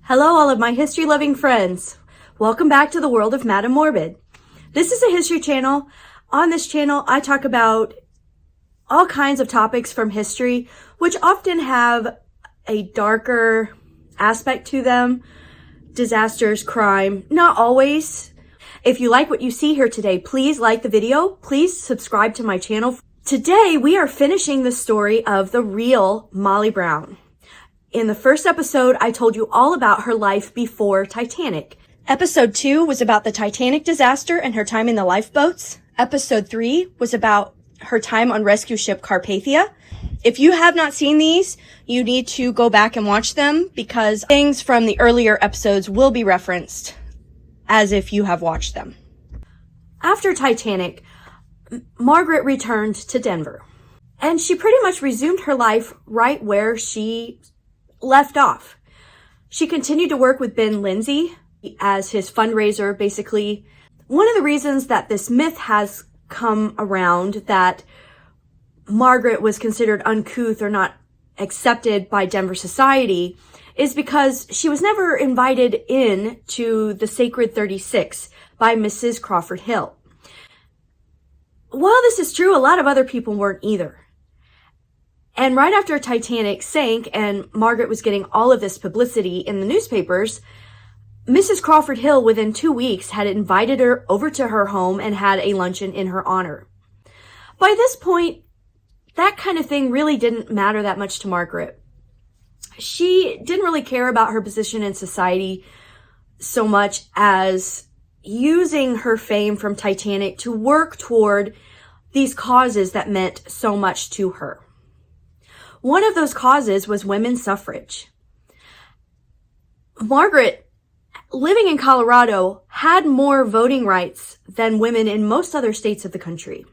Hello, all of my history-loving friends. Welcome back to the world of Madam Morbid. This is a history channel. On this channel, I talk about all kinds of topics from history, which often have a darker aspect to them. Disasters, crime, not always. If you like what you see here today, please like the video. Please subscribe to my channel. Today, we are finishing the story of the real Molly Brown. In the first episode, I told you all about her life before Titanic. Episode 2 was about the Titanic disaster and her time in the lifeboats. Episode 3 was about her time on rescue ship Carpathia. If you have not seen these, you need to go back and watch them because things from the earlier episodes will be referenced as if you have watched them. After Titanic, Margaret returned to Denver, and she pretty much resumed her life right where she left off. She continued to work with Ben Lindsay as his fundraiser, basically. One of the reasons that this myth has come around that Margaret was considered uncouth or not accepted by Denver society is because she was never invited in to the Sacred 36 by Mrs. Crawford Hill. While this is true, a lot of other people weren't either. And right after Titanic sank and Margaret was getting all of this publicity in the newspapers, Mrs. Crawford Hill, within 2 weeks, had invited her over to her home and had a luncheon in her honor. By this point, that kind of thing really didn't matter that much to Margaret. She didn't really care about her position in society so much as using her fame from Titanic to work toward these causes that meant so much to her. One of those causes was women's suffrage. Margaret, living in Colorado, had more voting rights than women in most other states of the country.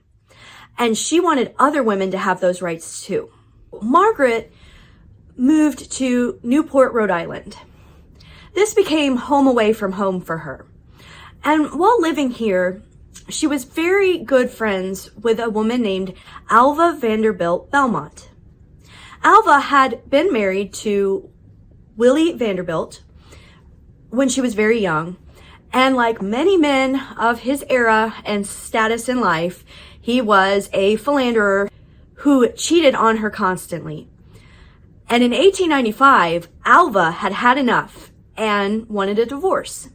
And she wanted other women to have those rights too. Margaret moved to Newport, Rhode Island. This became home away from home for her. And while living here, she was very good friends with a woman named Alva Vanderbilt Belmont. Alva had been married to Willie Vanderbilt when she was very young, and like many men of his era and status in life, he was a philanderer who cheated on her constantly. And in 1895, Alva had had enough and wanted a divorce.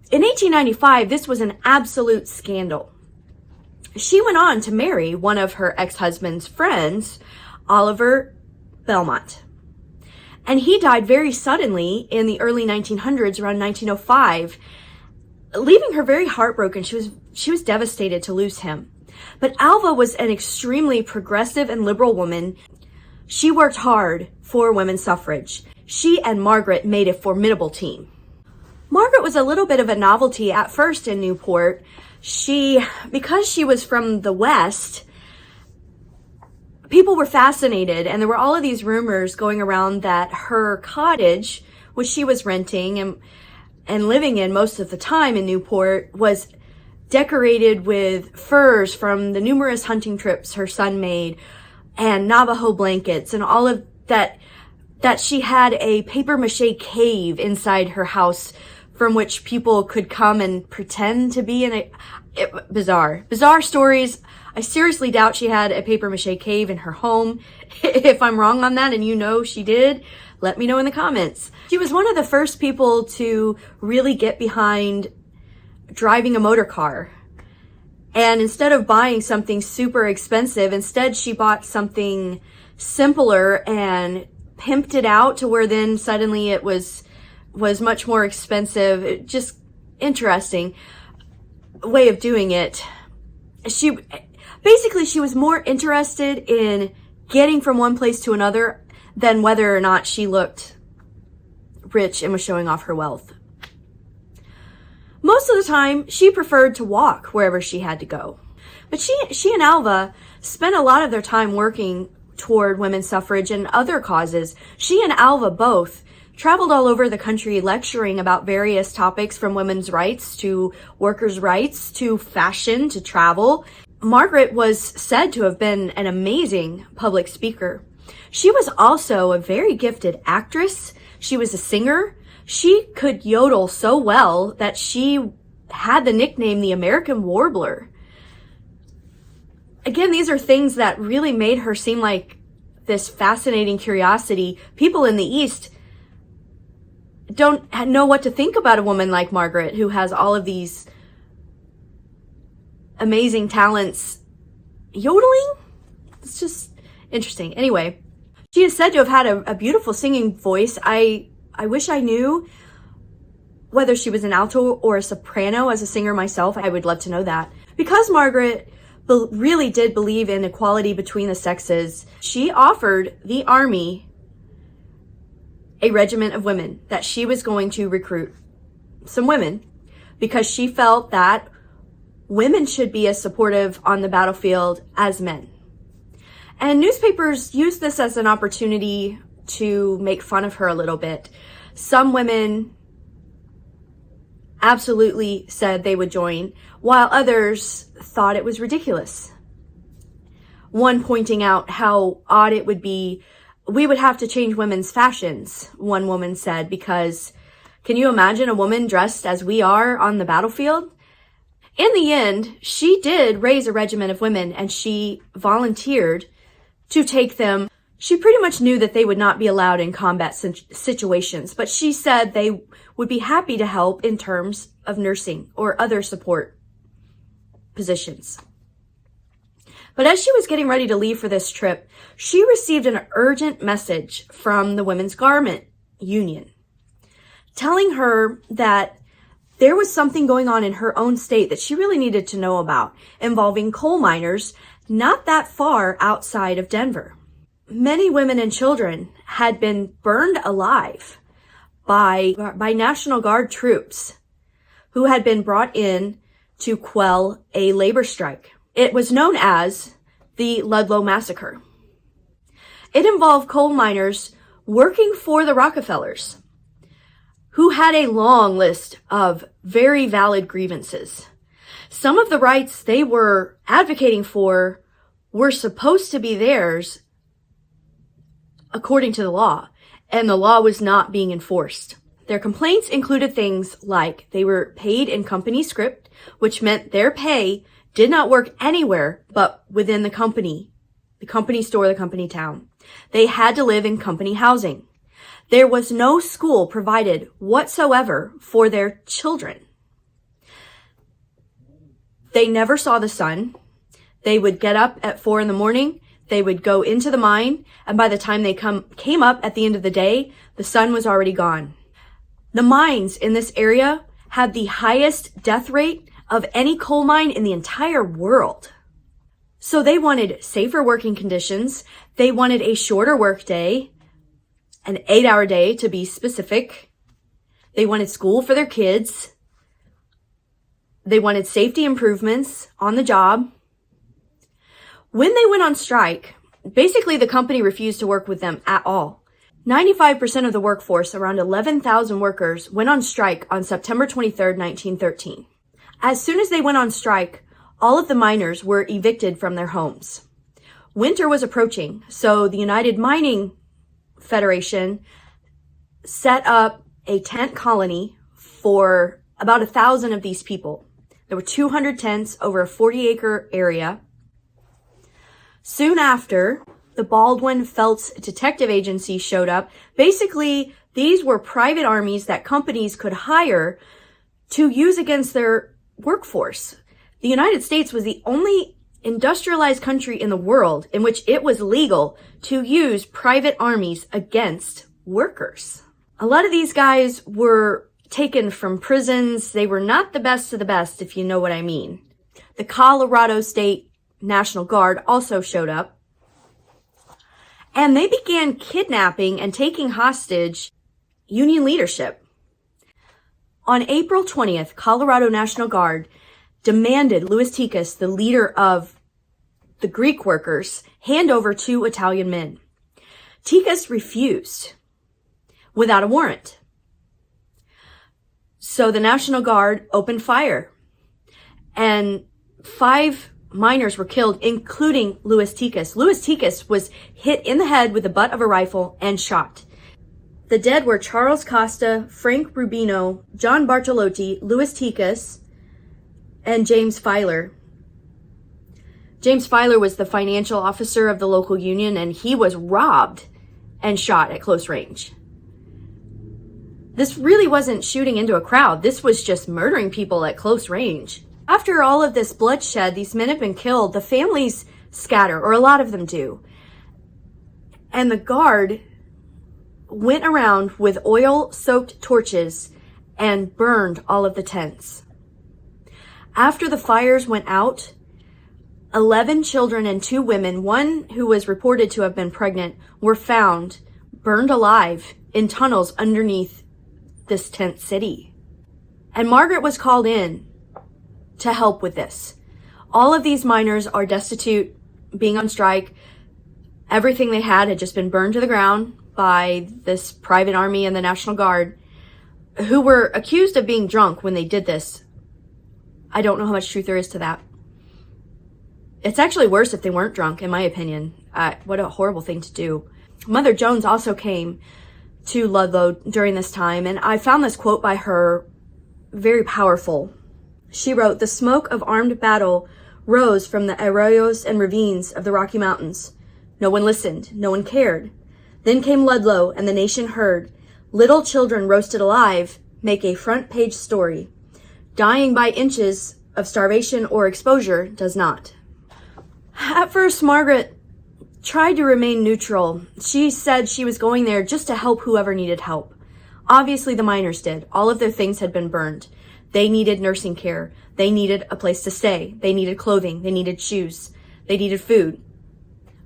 In 1895, this was an absolute scandal. She went on to marry one of her ex-husband's friends, Oliver Belmont. And he died very suddenly in the early 1900s, around 1905, leaving her very heartbroken. She was devastated to lose him. But Alva was an extremely progressive and liberal woman. She worked hard for women's suffrage. She and Margaret made a formidable team. Margaret was a little bit of a novelty at first in Newport. Because she was from the West, people were fascinated, and there were all of these rumors going around that her cottage, which she was renting and living in most of the time in Newport, was decorated with furs from the numerous hunting trips her son made and Navajo blankets and all of that she had a papier-mâché cave inside her house from which people could come and pretend to be in bizarre stories. I seriously doubt she had a papier-mâché cave in her home. If I'm wrong on that and you know she did, let me know in the comments. She was one of the first people to really get behind driving a motor car. And instead of buying something super expensive, instead she bought something simpler and pimped it out to where then suddenly it was much more expensive. Just interesting way of doing it. She was more interested in getting from one place to another than whether or not she looked rich and was showing off her wealth. Most of the time, she preferred to walk wherever she had to go. But she and Alva spent a lot of their time working toward women's suffrage and other causes. She and Alva both traveled all over the country lecturing about various topics from women's rights to workers' rights to fashion to travel. Margaret was said to have been an amazing public speaker. She was also a very gifted actress. She was a singer. She could yodel so well that she had the nickname the American Warbler. Again, these are things that really made her seem like this fascinating curiosity. People in the East don't know what to think about a woman like Margaret, who has all of these amazing talents. Yodeling? It's just interesting. Anyway, she is said to have had a beautiful singing voice. I wish I knew whether she was an alto or a soprano as a singer myself. I would love to know that. Because Margaret really did believe in equality between the sexes, she offered the army a regiment of women, that she was going to recruit some women because she felt that women should be as supportive on the battlefield as men. And newspapers used this as an opportunity to make fun of her a little bit. Some women absolutely said they would join, while others thought it was ridiculous. One pointing out how odd it would be. We would have to change women's fashions, one woman said, because can you imagine a woman dressed as we are on the battlefield? In the end, she did raise a regiment of women, and she volunteered to take them. She pretty much knew that they would not be allowed in combat situations, but she said they would be happy to help in terms of nursing or other support positions. But as she was getting ready to leave for this trip, she received an urgent message from the Women's Garment Union telling her that there was something going on in her own state that she really needed to know about, involving coal miners not that far outside of Denver. Many women and children had been burned alive by National Guard troops who had been brought in to quell a labor strike. It was known as the Ludlow Massacre. It involved coal miners working for the Rockefellers, who had a long list of very valid grievances. Some of the rights they were advocating for were supposed to be theirs according to the law, and the law was not being enforced. Their complaints included things like they were paid in company script, which meant their pay did not work anywhere but within the company store, the company town. They had to live in company housing. There was no school provided whatsoever for their children. They never saw the sun. They would get up at 4 a.m. They would go into the mine, and by the time they came up at the end of the day, the sun was already gone. The mines in this area had the highest death rate of any coal mine in the entire world. So they wanted safer working conditions. They wanted a shorter work day, an 8-hour day to be specific. They wanted school for their kids. They wanted safety improvements on the job. When they went on strike, basically the company refused to work with them at all. 95% of the workforce, around 11,000 workers, went on strike on September 23, 1913. As soon as they went on strike, all of the miners were evicted from their homes. Winter was approaching, so the United Mining Federation set up a tent colony for about 1,000 of these people. There were 200 tents over a 40-acre area. Soon after, the Baldwin Felts Detective Agency showed up. Basically, these were private armies that companies could hire to use against their workforce. The United States was the only industrialized country in the world in which it was legal to use private armies against workers. A lot of these guys were taken from prisons. They were not the best of the best, if you know what I mean. The Colorado State National Guard also showed up, and they began kidnapping and taking hostage Union leadership. On April 20th, Colorado National Guard demanded Louis Tikas, the leader of the Greek workers, hand over 2 Italian men. Tikas refused without a warrant. So the National Guard opened fire, and 5 miners were killed, including Louis Tikas. Louis Tikas was hit in the head with the butt of a rifle and shot. The dead were Charles Costa, Frank Rubino, John Bartolotti, Louis Ticas, and James Filer. James Filer was the financial officer of the local union, and he was robbed and shot at close range. This really wasn't shooting into a crowd. This was just murdering people at close range. After all of this bloodshed, these men have been killed, the families scatter, or a lot of them do. And the guard went around with oil-soaked torches and burned all of the tents. After the fires went out, 11 children and 2 women, one who was reported to have been pregnant, were found burned alive in tunnels underneath this tent city. And Margaret was called in to help with this. All of these miners are destitute, being on strike. Everything they had just been burned to the ground by this private army and the National Guard, who were accused of being drunk when they did this. I don't know how much truth there is to that. It's actually worse if they weren't drunk, in my opinion. What a horrible thing to do. Mother Jones also came to Ludlow during this time, and I found this quote by her very powerful. She wrote, "The smoke of armed battle rose from the arroyos and ravines of the Rocky Mountains. No one listened, no one cared. Then came Ludlow, and the nation heard. Little children roasted alive make a front page story. Dying by inches of starvation or exposure does not." At first, Margaret tried to remain neutral. She said she was going there just to help whoever needed help. Obviously, the miners did. All of their things had been burned. They needed nursing care. They needed a place to stay. They needed clothing. They needed shoes. They needed food.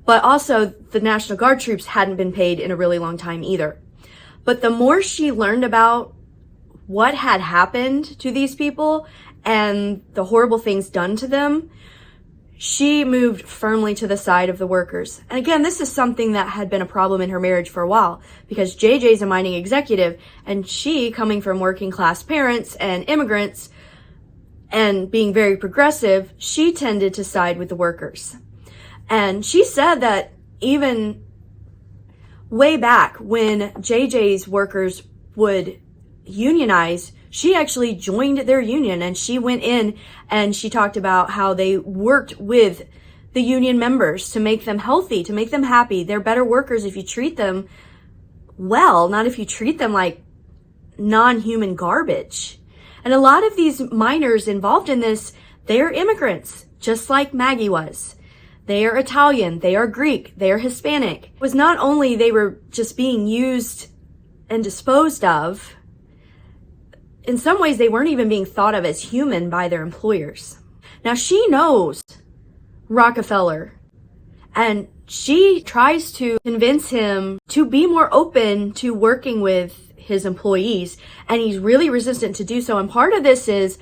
But also, the National Guard troops hadn't been paid in a really long time either. But the more she learned about what had happened to these people and the horrible things done to them, she moved firmly to the side of the workers. And again, this is something that had been a problem in her marriage for a while, because JJ's a mining executive, and she, coming from working class parents and immigrants and being very progressive, she tended to side with the workers. And she said that even way back when JJ's workers would unionize, she actually joined their union, and she went in and she talked about how they worked with the union members to make them healthy, to make them happy. They're better workers if you treat them well, not if you treat them like non-human garbage. And a lot of these miners involved in this, they're immigrants, just like Maggie was. They are Italian, they are Greek, they are Hispanic. It was not only they were just being used and disposed of, in some ways they weren't even being thought of as human by their employers. Now she knows Rockefeller, and she tries to convince him to be more open to working with his employees, and he's really resistant to do so. And part of this is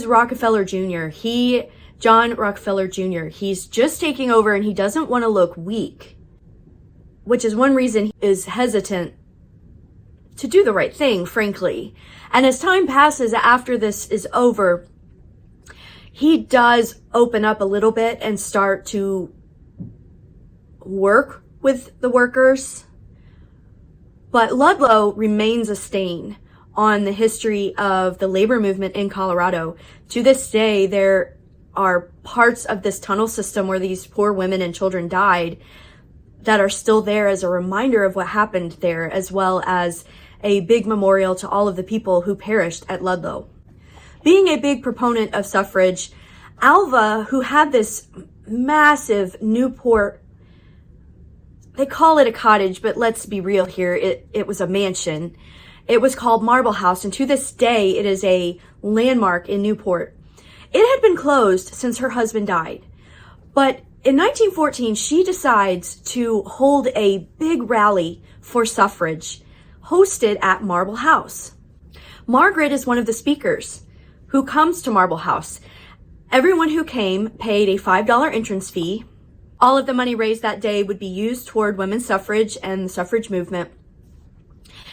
Rockefeller Jr. John Rockefeller Jr. He's just taking over, and he doesn't want to look weak, which is one reason he is hesitant to do the right thing, frankly. And as time passes after this is over, he does open up a little bit and start to work with the workers. But Ludlow remains a stain on the history of the labor movement in Colorado. To this day, there are parts of this tunnel system where these poor women and children died that are still there as a reminder of what happened there, as well as a big memorial to all of the people who perished at Ludlow. Being a big proponent of suffrage, Alva, who had this massive Newport, they call it a cottage, but let's be real here, it was a mansion. It was called Marble House, and to this day, it is a landmark in Newport. It had been closed since her husband died, but in 1914, she decides to hold a big rally for suffrage, hosted at Marble House. Margaret is one of the speakers who comes to Marble House. Everyone who came paid a $5 entrance fee. All of the money raised that day would be used toward women's suffrage and the suffrage movement.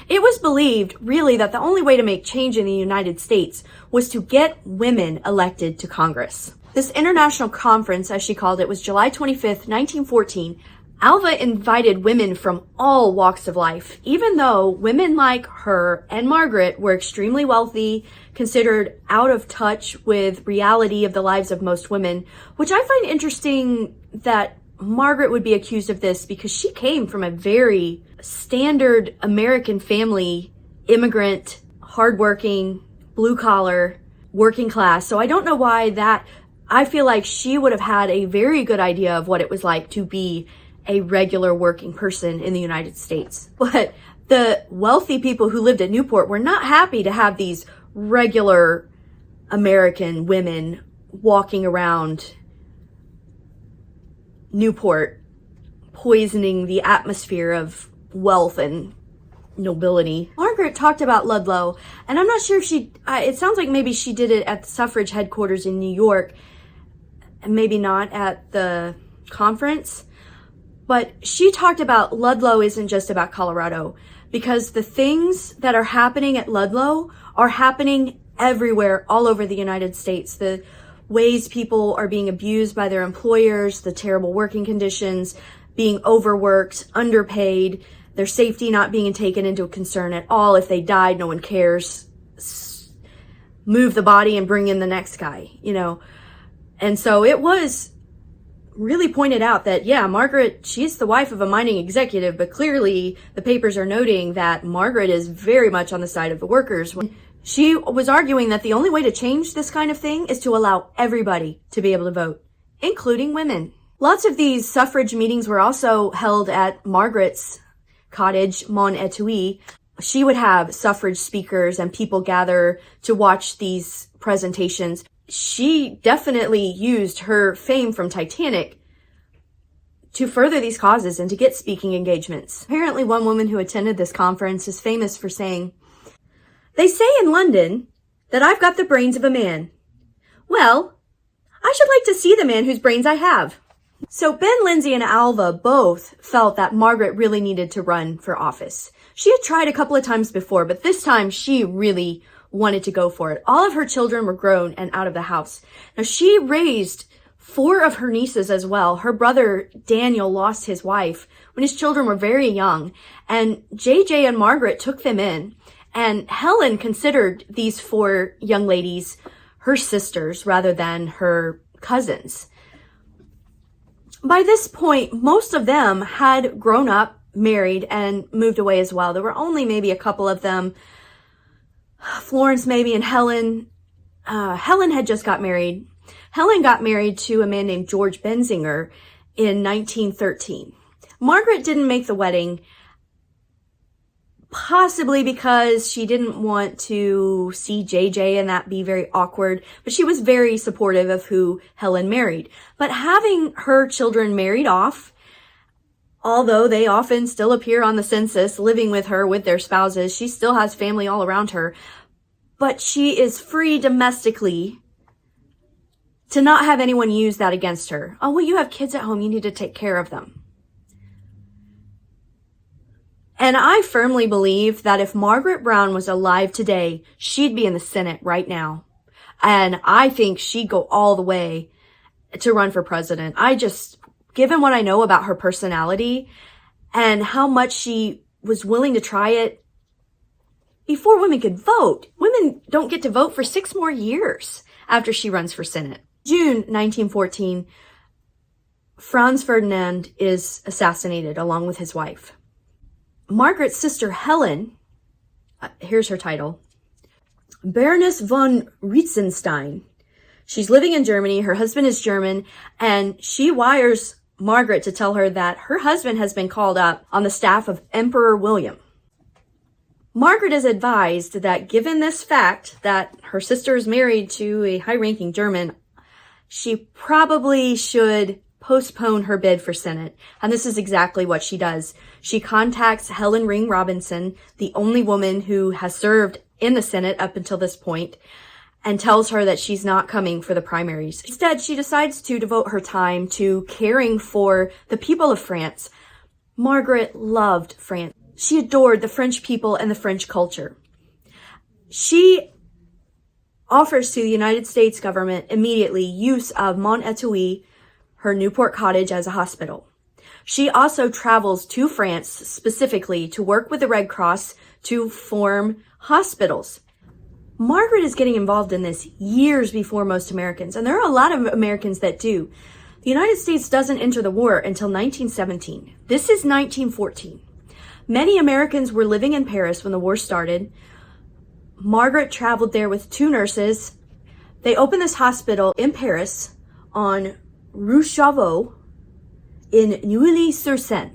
It was believed, really, that the only way to make change in the United States was to get women elected to Congress. This international conference, as she called it, was July 25th, 1914, Alva invited women from all walks of life, even though women like her and Margaret were extremely wealthy, considered out of touch with reality of the lives of most women, which I find interesting that Margaret would be accused of this because she came from a very standard American family, immigrant, hardworking, blue collar, working class. So I don't know why that, I feel like she would have had a very good idea of what it was like to be a regular working person in the United States. But the wealthy people who lived at Newport were not happy to have these regular American women walking around Newport, poisoning the atmosphere of wealth and nobility. Margaret talked about Ludlow, and I'm not sure if she, it sounds like maybe she did it at the Suffrage headquarters in New York, and maybe not at the conference. But she talked about Ludlow isn't just about Colorado, because the things that are happening at Ludlow are happening everywhere, all over the United States. The ways people are being abused by their employers, the terrible working conditions, being overworked, underpaid, their safety not being taken into concern at all. If they died, no one cares. Move the body and bring in the next guy, you know. And so it was really pointed out that, yeah, Margaret, she's the wife of a mining executive, but clearly the papers are noting that Margaret is very much on the side of the workers. She was arguing that the only way to change this kind of thing is to allow everybody to be able to vote, including women. Lots of these suffrage meetings were also held at Margaret's cottage, Mon Etui. She would have suffrage speakers and people gather to watch these presentations. She definitely used her fame from Titanic to further these causes and to get speaking engagements. Apparently, one woman who attended this conference is famous for saying, "They say in London that I've got the brains of a man. Well, I should like to see the man whose brains I have." So Ben, Lindsay, and Alva both felt that Margaret really needed to run for office. She had tried a couple of times before, but this time she really wanted to go for it. All of her children were grown and out of the house. Now, she raised 4 of her nieces as well. Her brother Daniel lost his wife when his children were very young, and JJ and Margaret took them in. And Helen considered these 4 young ladies her sisters rather than her cousins. By this point, most of them had grown up, married, and moved away as well. There were only maybe a couple of them, Florence maybe, and Helen. Helen had just got married. Helen got married to a man named George Benzinger in 1913. Margaret didn't make the wedding, possibly because she didn't want to see JJ and that be very awkward, but she was very supportive of who Helen married. But having her children married off, although they often still appear on the census living with her with their spouses, she still has family all around her, but she is free domestically to not have anyone use that against her. Oh, well, you have kids at home, you need to take care of them. And I firmly believe that if Margaret Brown was alive today, she'd be in the Senate right now. And I think she'd go all the way to run for president. Given what I know about her personality and how much she was willing to try it before women could vote. Women don't get to vote for 6 more years after she runs for Senate. June 1914, Franz Ferdinand is assassinated along with his wife. Margaret's sister Helen, here's her title, Baroness von Rietzenstein. She's living in Germany. Her husband is German, and she wires Margaret to tell her that her husband has been called up on the staff of Emperor William. Margaret is advised that given this fact that her sister is married to a high-ranking German, she probably should postpone her bid for Senate. And this is exactly what she does. She contacts Helen Ring Robinson, the only woman who has served in the Senate up until this point, and tells her that she's not coming for the primaries. Instead, she decides to devote her time to caring for the people of France. Margaret loved France. She adored the French people and the French culture. She offers to the United States government immediately use of Mont Etui, her Newport cottage, as a hospital. She also travels to France specifically to work with the Red Cross to form hospitals. Margaret is getting involved in this years before most Americans, and there are a lot of Americans that do. The United States doesn't enter the war until 1917. This is 1914. Many Americans were living in Paris when the war started. Margaret traveled there with 2 nurses. They opened this hospital in Paris on Rue Chauveau in Neuilly-sur-Seine.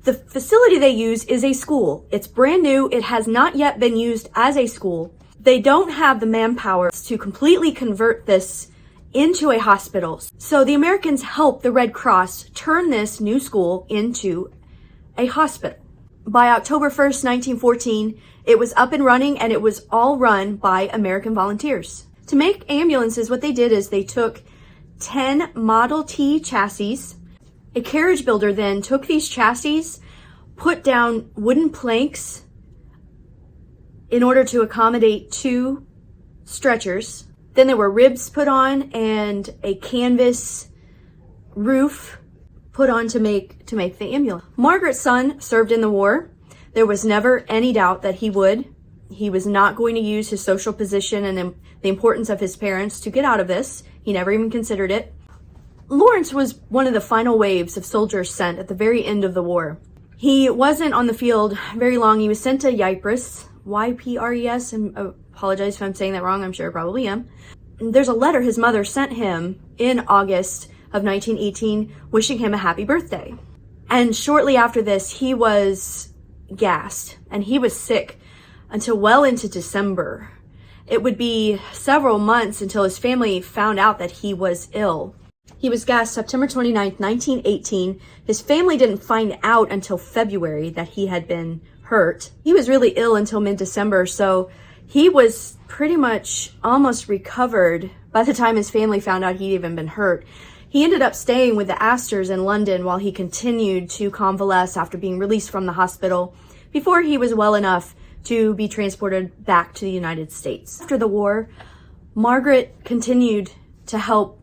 The facility they use is a school. It's brand new. It has not yet been used as a school. They don't have the manpower to completely convert this into a hospital. So the Americans helped the Red Cross turn this new school into a hospital. By October 1st, 1914, it was up and running, and it was all run by American volunteers. To make ambulances, what they did is they took 10 Model T chassis. A carriage builder then took these chassis, put down wooden planks in order to accommodate 2 stretchers. Then there were ribs put on and a canvas roof put on to make the ambulance. Margaret's son served in the war. There was never any doubt that he would. He was not going to use his social position and the importance of his parents to get out of this. He never even considered it. Lawrence was one of the final waves of soldiers sent at the very end of the war. He wasn't on the field very long. He was sent to Ypres, Y-P-R-E-S, and apologize if I'm saying that wrong, I'm sure I probably am. There's a letter his mother sent him in August of 1918 wishing him a happy birthday. And shortly after this, he was gassed and he was sick until well into December. It would be several months until his family found out that he was ill. He was gassed September 29th, 1918. His family didn't find out until February that he had been hurt. He was really ill until mid-December, so he was pretty much almost recovered by the time his family found out he'd even been hurt. He ended up staying with the Astors in London while he continued to convalesce after being released from the hospital before he was well enough to be transported back to the United States. After the war, Margaret continued to help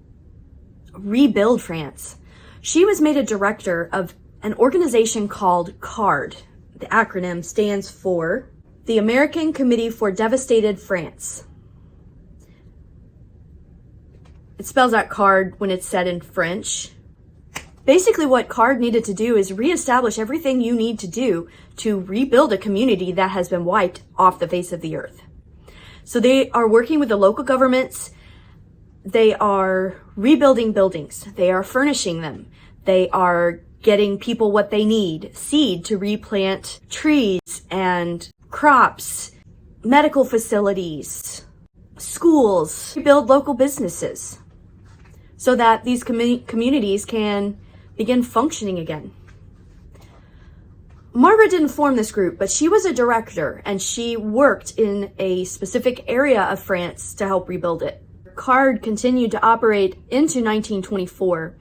rebuild France. She was made a director of an organization called CARD. The acronym stands for the American Committee for Devastated France. It spells out CARD when it's said in French. Basically what CARD needed to do is reestablish everything you need to do to rebuild a community that has been wiped off the face of the earth. So they are working with the local governments. They are rebuilding buildings. They are furnishing them. They are getting people what they need, seed to replant trees and crops, medical facilities, schools, rebuild local businesses so that these communities can begin functioning again. Margaret didn't form this group, but she was a director and she worked in a specific area of France to help rebuild it. CARD continued to operate into 1924,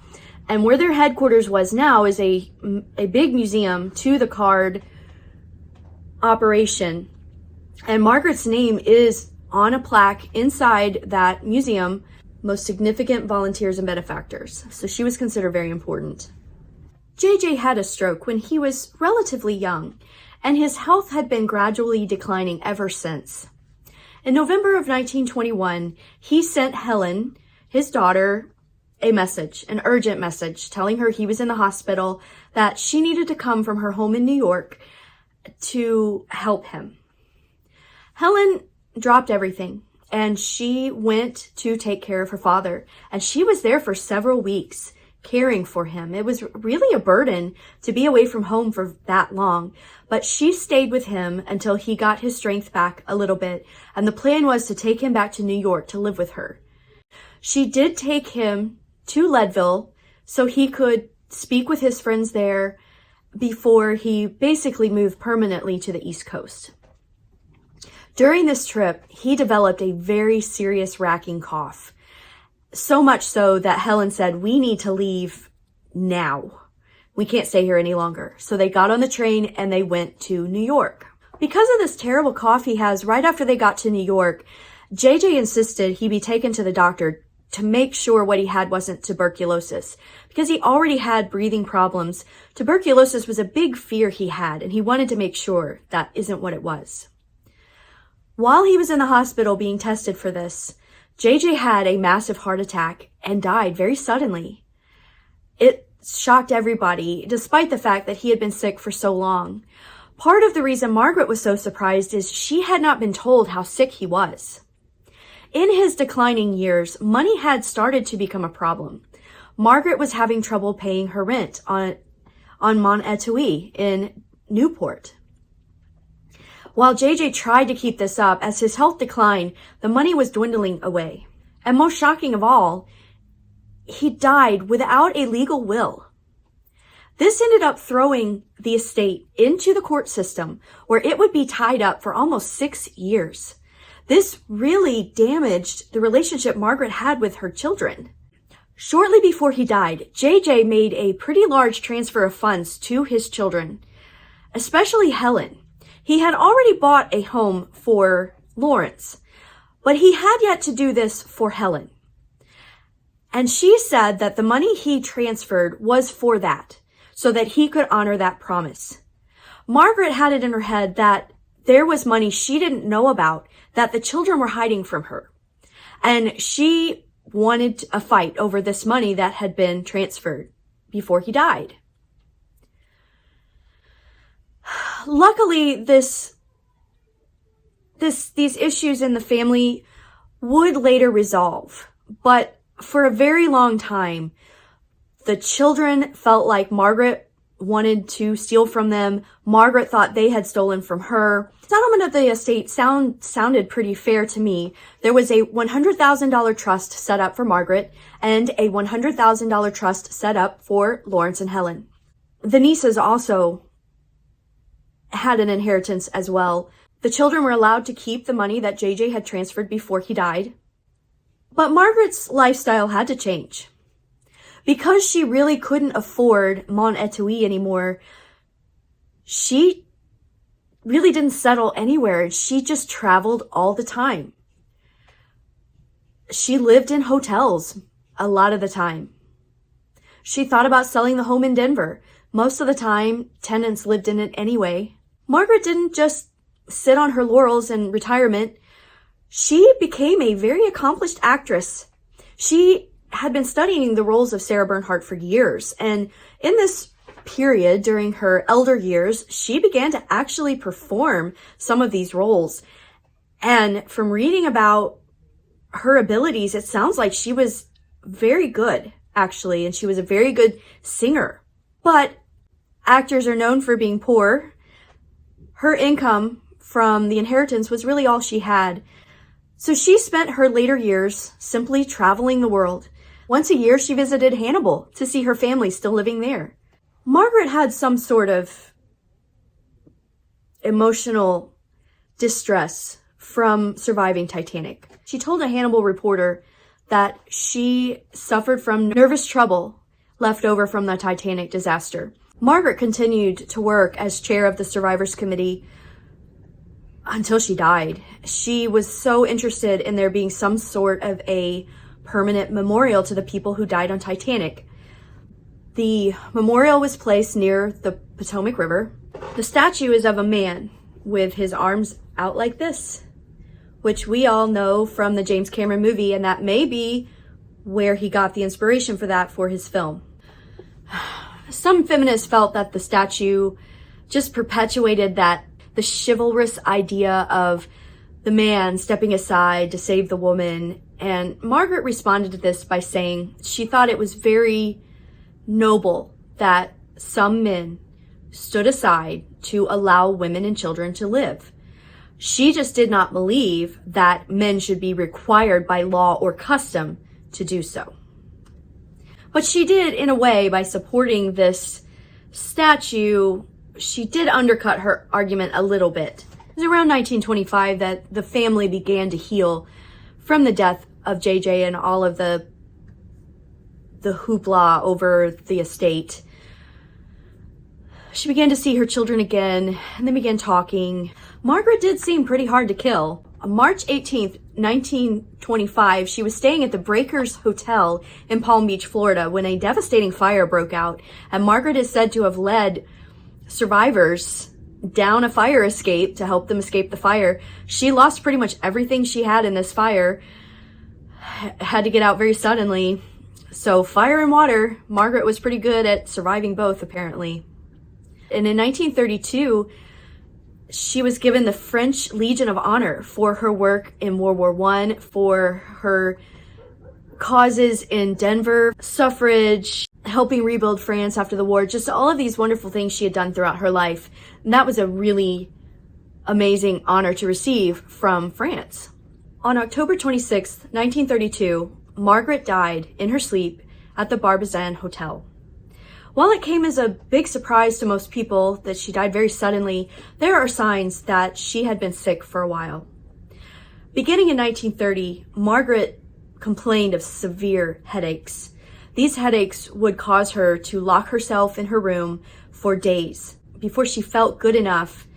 and where their headquarters was now is a big museum to the CARD operation, and Margaret's name is on a plaque inside that museum, most significant volunteers and benefactors. So she was considered very important. JJ had a stroke when he was relatively young, and his health had been gradually declining ever since. In November of 1921, he sent Helen, his daughter, a message, an urgent message, telling her he was in the hospital, that she needed to come from her home in New York to help him. Helen dropped everything and she went to take care of her father, and she was there for several weeks caring for him. It was really a burden to be away from home for that long, but she stayed with him until he got his strength back a little bit, and the plan was to take him back to New York to live with her. She did take him to Leadville so he could speak with his friends there before he basically moved permanently to the East Coast. During this trip, he developed a very serious racking cough. So much so that Helen said, "We need to leave now. We can't stay here any longer." So they got on the train and they went to New York. Because of this terrible cough he has, right after they got to New York, JJ insisted he be taken to the doctor to make sure what he had wasn't tuberculosis. Because he already had breathing problems, tuberculosis was a big fear he had, and he wanted to make sure that isn't what it was. While he was in the hospital being tested for this, JJ had a massive heart attack and died very suddenly. It shocked everybody, despite the fact that he had been sick for so long. Part of the reason Margaret was so surprised is she had not been told how sick he was. In his declining years, money had started to become a problem. Margaret was having trouble paying her rent on Mont Etui in Newport. While JJ tried to keep this up, as his health declined, the money was dwindling away. And most shocking of all, he died without a legal will. This ended up throwing the estate into the court system, where it would be tied up for almost 6 years. This really damaged the relationship Margaret had with her children. Shortly before he died, JJ made a pretty large transfer of funds to his children, especially Helen. He had already bought a home for Lawrence, but he had yet to do this for Helen. And she said that the money he transferred was for that, so that he could honor that promise. Margaret had it in her head that there was money she didn't know about that the children were hiding from her. And she wanted a fight over this money that had been transferred before he died. Luckily, these issues in the family would later resolve, but for a very long time, the children felt like Margaret wanted to steal from them. Margaret thought they had stolen from her. Settlement of the estate sounded pretty fair to me. There was a $100,000 trust set up for Margaret and a $100,000 trust set up for Lawrence and Helen. The nieces also had an inheritance as well. The children were allowed to keep the money that JJ had transferred before he died. But Margaret's lifestyle had to change. Because she really couldn't afford Mont Etui anymore, she really didn't settle anywhere. She just traveled all the time. She lived in hotels a lot of the time. She thought about selling the home in Denver. Most of the time, tenants lived in it anyway. Margaret didn't just sit on her laurels in retirement. She became a very accomplished actress. She had been studying the roles of Sarah Bernhardt for years, and in this period, during her elder years, she began to actually perform some of these roles. And from reading about her abilities, it sounds like she was very good, actually, and she was a very good singer. But actors are known for being poor. Her income from the inheritance was really all she had. So she spent her later years simply traveling the world. Once a year, she visited Hannibal to see her family still living there. Margaret had some sort of emotional distress from surviving Titanic. She told a Hannibal reporter that she suffered from nervous trouble left over from the Titanic disaster. Margaret continued to work as chair of the Survivors Committee until she died. She was so interested in there being some sort of a permanent memorial to the people who died on Titanic. The memorial was placed near the Potomac River. The statue is of a man with his arms out like this, which we all know from the James Cameron movie, and that may be where he got the inspiration for that for his film. Some feminists felt that the statue just perpetuated the chivalrous idea of the man stepping aside to save the woman. And Margaret responded to this by saying she thought it was very noble that some men stood aside to allow women and children to live. She just did not believe that men should be required by law or custom to do so. But she did, in a way, by supporting this statue, she did undercut her argument a little bit. It was around 1925 that the family began to heal from the death of JJ and all of the hoopla over the estate. She began to see her children again, and they began talking. Margaret did seem pretty hard to kill. On March 18th, 1925, she was staying at the Breakers Hotel in Palm Beach, Florida, when a devastating fire broke out, and Margaret is said to have led survivors down a fire escape to help them escape the fire. She lost pretty much everything she had in this fire, had to get out very suddenly. So fire and water, Margaret was pretty good at surviving both, apparently. And in 1932, she was given the French Legion of Honor for her work in World War I, for her causes in Denver, suffrage, helping rebuild France after the war, just all of these wonderful things she had done throughout her life. And that was a really amazing honor to receive from France. On October 26th, 1932, Margaret died in her sleep at the Barbizon Hotel. While it came as a big surprise to most people that she died very suddenly, there are signs that she had been sick for a while. Beginning in 1930, Margaret complained of severe headaches. These headaches would cause her to lock herself in her room for days before she felt good enough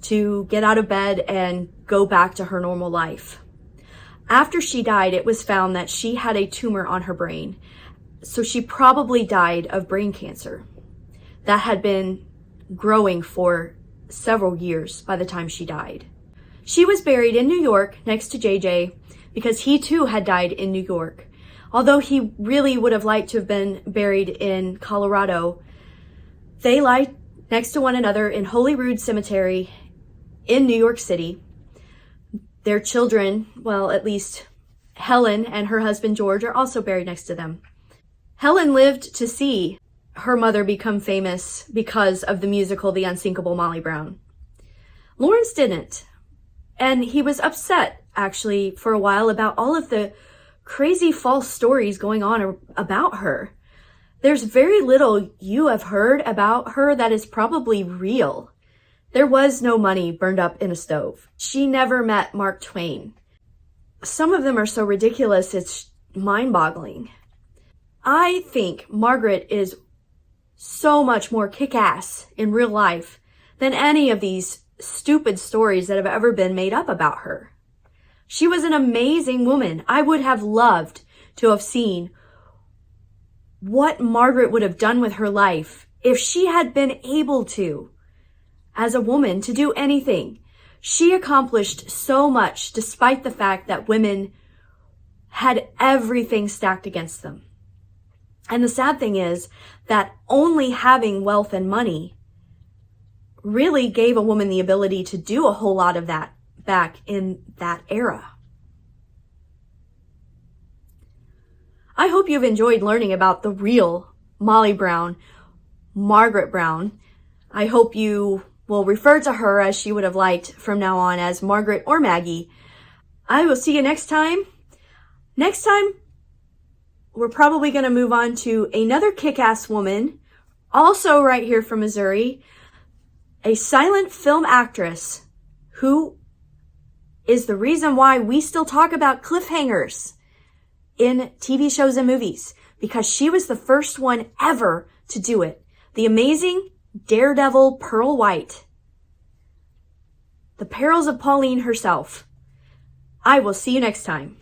to get out of bed and go back to her normal life. After she died, it was found that she had a tumor on her brain. So she probably died of brain cancer that had been growing for several years by the time she died. She was buried in New York next to JJ because he too had died in New York. Although he really would have liked to have been buried in Colorado, they lie next to one another in Holyrood Cemetery in New York City. Their children, well, at least Helen and her husband George, are also buried next to them. Helen lived to see her mother become famous because of the musical The Unsinkable Molly Brown. Lawrence didn't. And he was upset, actually, for a while about all of the crazy false stories going on about her. There's very little you have heard about her that is probably real. There was no money burned up in a stove. She never met Mark Twain. Some of them are so ridiculous, it's mind-boggling. I think Margaret is so much more kick-ass in real life than any of these stupid stories that have ever been made up about her. She was an amazing woman. I would have loved to have seen what Margaret would have done with her life if she had been able to, as a woman, to do anything. She accomplished so much despite the fact that women had everything stacked against them. And the sad thing is that only having wealth and money really gave a woman the ability to do a whole lot of that back in that era. I hope you've enjoyed learning about the real Molly Brown, Margaret Brown. I hope you will refer to her as she would have liked from now on as Margaret or Maggie. I will see you next time. Next time, we're probably going to move on to another kick-ass woman, also right here from Missouri, a silent film actress who is the reason why we still talk about cliffhangers in TV shows and movies, because she was the first one ever to do it. The amazing Daredevil Pearl White. The Perils of Pauline herself. I will see you next time.